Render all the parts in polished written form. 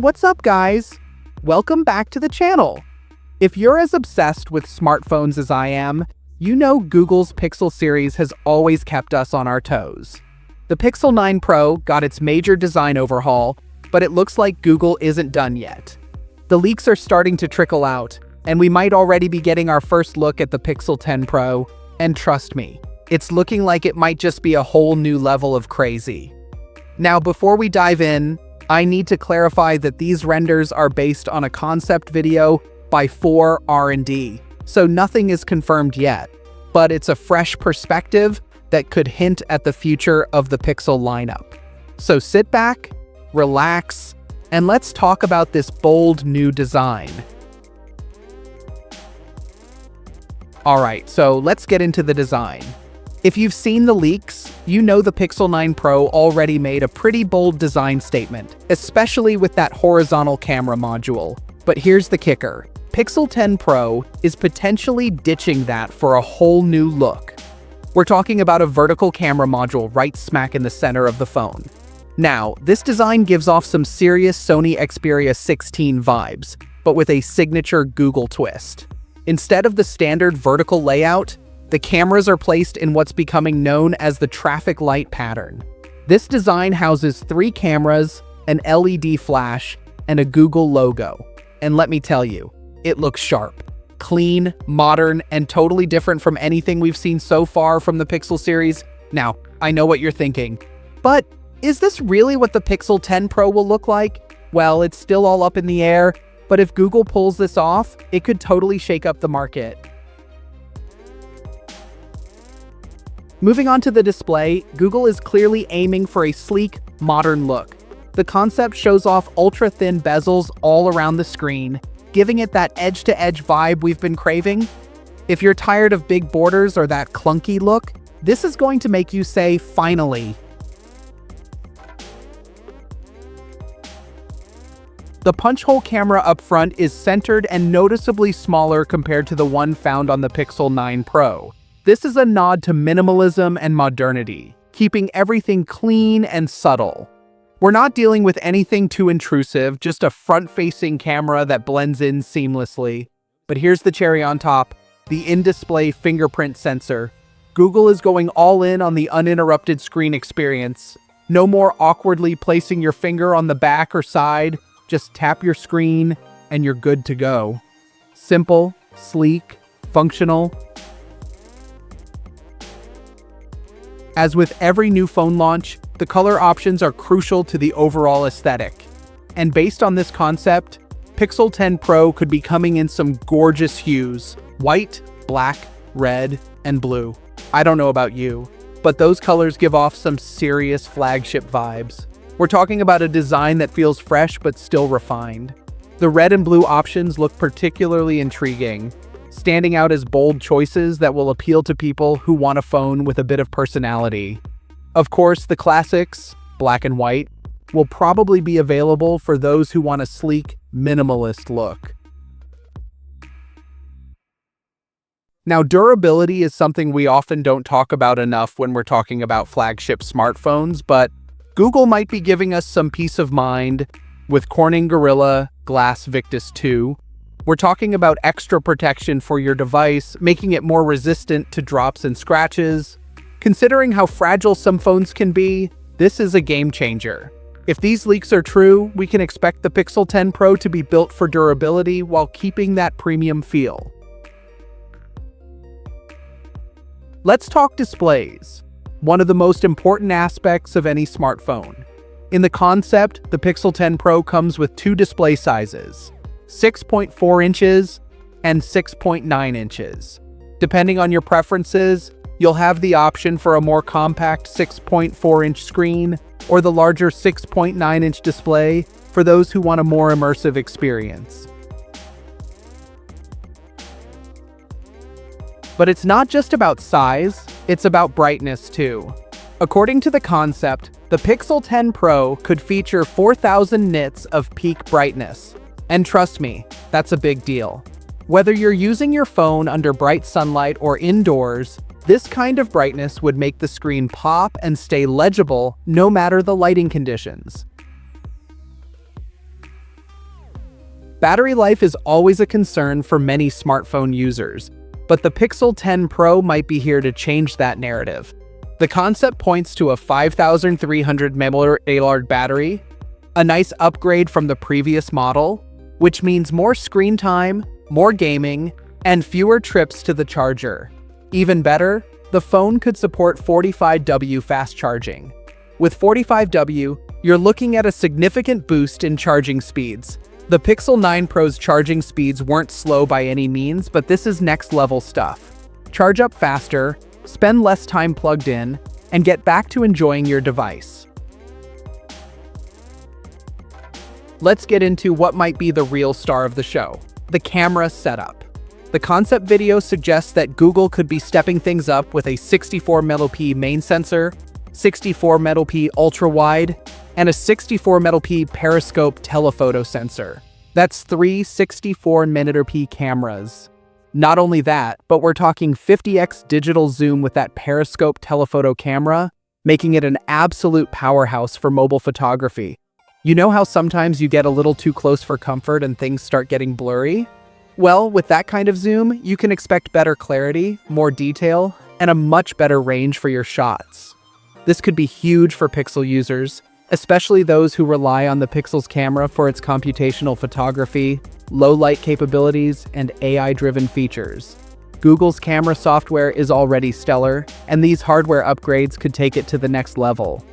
What's up, guys? Welcome back to the channel. If you're as obsessed with smartphones as I am, you know Google's Pixel series has always kept us on our toes. The Pixel 9 Pro got its major design overhaul, but it looks like Google isn't done yet. The leaks are starting to trickle out, and we might already be getting our first look at the Pixel 10 Pro, and trust me, it's looking like it might just be a whole new level of crazy. Now, before we dive in, I need to clarify that these renders are based on a concept video by 4R&D, so nothing is confirmed yet, but it's a fresh perspective that could hint at the future of the Pixel lineup. So sit back, relax, and let's talk about this bold new design. Alright, so let's get into the design. If you've seen the leaks, you know the Pixel 9 Pro already made a pretty bold design statement, especially with that horizontal camera module. But here's the kicker. Pixel 10 Pro is potentially ditching that for a whole new look. We're talking about a vertical camera module right smack in the center of the phone. Now, this design gives off some serious Sony Xperia 16 vibes, but with a signature Google twist. Instead of the standard vertical layout, the cameras are placed in what's becoming known as the traffic light pattern. This design houses 3 cameras, an LED flash, and a Google logo. And let me tell you, it looks sharp, clean, modern, and totally different from anything we've seen so far from the Pixel series. Now, I know what you're thinking, but is this really what the Pixel 10 Pro will look like? Well, it's still all up in the air, but if Google pulls this off, it could totally shake up the market. Moving on to the display, Google is clearly aiming for a sleek, modern look. The concept shows off ultra-thin bezels all around the screen, giving it that edge-to-edge vibe we've been craving. If you're tired of big borders or that clunky look, this is going to make you say, finally. The punch-hole camera up front is centered and noticeably smaller compared to the one found on the Pixel 9 Pro. This is a nod to minimalism and modernity, keeping everything clean and subtle. We're not dealing with anything too intrusive, just a front-facing camera that blends in seamlessly. But here's the cherry on top, the in-display fingerprint sensor. Google is going all in on the uninterrupted screen experience. No more awkwardly placing your finger on the back or side, just tap your screen and you're good to go. Simple, sleek, functional. As with every new phone launch, the color options are crucial to the overall aesthetic. And based on this concept, Pixel 10 Pro could be coming in some gorgeous hues: white, black, red, and blue. I don't know about you, but those colors give off some serious flagship vibes. We're talking about a design that feels fresh but still refined. The red and blue options look particularly intriguing, standing out as bold choices that will appeal to people who want a phone with a bit of personality. Of course, the classics, black and white, will probably be available for those who want a sleek, minimalist look. Now, durability is something we often don't talk about enough when we're talking about flagship smartphones, but Google might be giving us some peace of mind with Corning Gorilla Glass Victus 2. We're talking about extra protection for your device, making it more resistant to drops and scratches. Considering how fragile some phones can be, this is a game changer. If these leaks are true, we can expect the Pixel 10 Pro to be built for durability while keeping that premium feel. Let's talk displays, one of the most important aspects of any smartphone. In the concept, the Pixel 10 Pro comes with 2 display sizes: 6.4 inches and 6.9 inches. Depending on your preferences, you'll have the option for a more compact 6.4-inch screen or the larger 6.9-inch display for those who want a more immersive experience. But it's not just about size, it's about brightness too. According to the concept, the Pixel 10 Pro could feature 4,000 nits of peak brightness. And trust me, that's a big deal. Whether you're using your phone under bright sunlight or indoors, this kind of brightness would make the screen pop and stay legible no matter the lighting conditions. Battery life is always a concern for many smartphone users, but the Pixel 10 Pro might be here to change that narrative. The concept points to a 5300 mAh battery, a nice upgrade from the previous model, which means more screen time, more gaming, and fewer trips to the charger. Even better, the phone could support 45W fast charging. With 45W, you're looking at a significant boost in charging speeds. The Pixel 9 Pro's charging speeds weren't slow by any means, but this is next-level stuff. Charge up faster, spend less time plugged in, and get back to enjoying your device. Let's get into what might be the real star of the show: the camera setup. The concept video suggests that Google could be stepping things up with a 64MP main sensor, 64MP ultra-wide, and a 64MP periscope telephoto sensor. That's three 64MP cameras. Not only that, but we're talking 50x digital zoom with that periscope telephoto camera, making it an absolute powerhouse for mobile photography. You know how sometimes you get a little too close for comfort and things start getting blurry? Well, with that kind of zoom, you can expect better clarity, more detail, and a much better range for your shots. This could be huge for Pixel users, especially those who rely on the Pixel's camera for its computational photography, low-light capabilities, and AI-driven features. Google's camera software is already stellar, and these hardware upgrades could take it to the next level.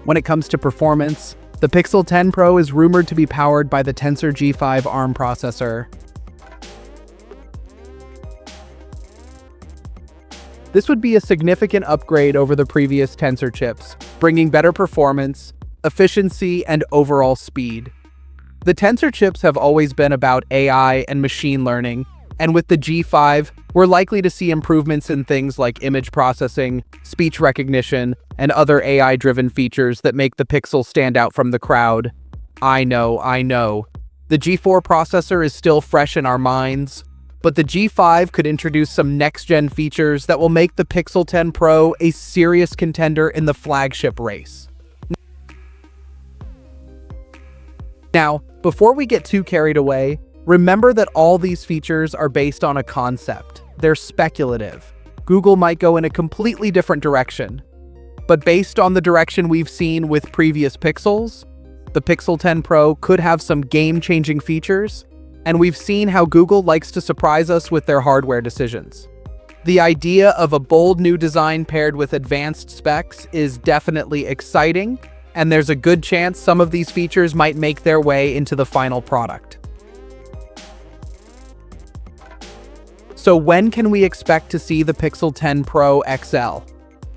When it comes to performance, the Pixel 10 Pro is rumored to be powered by the Tensor G5 ARM processor. This would be a significant upgrade over the previous Tensor chips, bringing better performance, efficiency, and overall speed. The Tensor chips have always been about AI and machine learning, and with the G5, we're likely to see improvements in things like image processing, speech recognition, and other AI-driven features that make the Pixel stand out from the crowd. I know. The G4 processor is still fresh in our minds, but the G5 could introduce some next-gen features that will make the Pixel 10 Pro a serious contender in the flagship race. Now, before we get too carried away, remember that all these features are based on a concept. They're speculative. Google might go in a completely different direction. But based on the direction we've seen with previous Pixels, the Pixel 10 Pro could have some game-changing features, and we've seen how Google likes to surprise us with their hardware decisions. The idea of a bold new design paired with advanced specs is definitely exciting, and there's a good chance some of these features might make their way into the final product. So when can we expect to see the Pixel 10 Pro XL?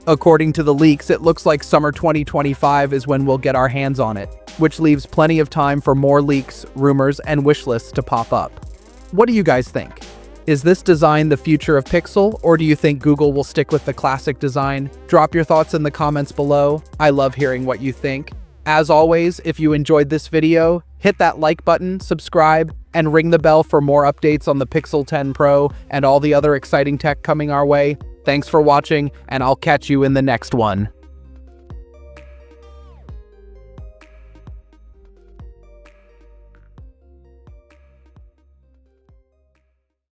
According to the leaks, it looks like summer 2025 is when we'll get our hands on it, which leaves plenty of time for more leaks, rumors, and wish lists to pop up. What do you guys think? Is this design the future of Pixel, or do you think Google will stick with the classic design? Drop your thoughts in the comments below. I love hearing what you think. As always, if you enjoyed this video, hit that like button, subscribe, and ring the bell for more updates on the Pixel 10 Pro and all the other exciting tech coming our way. Thanks for watching, and I'll catch you in the next one.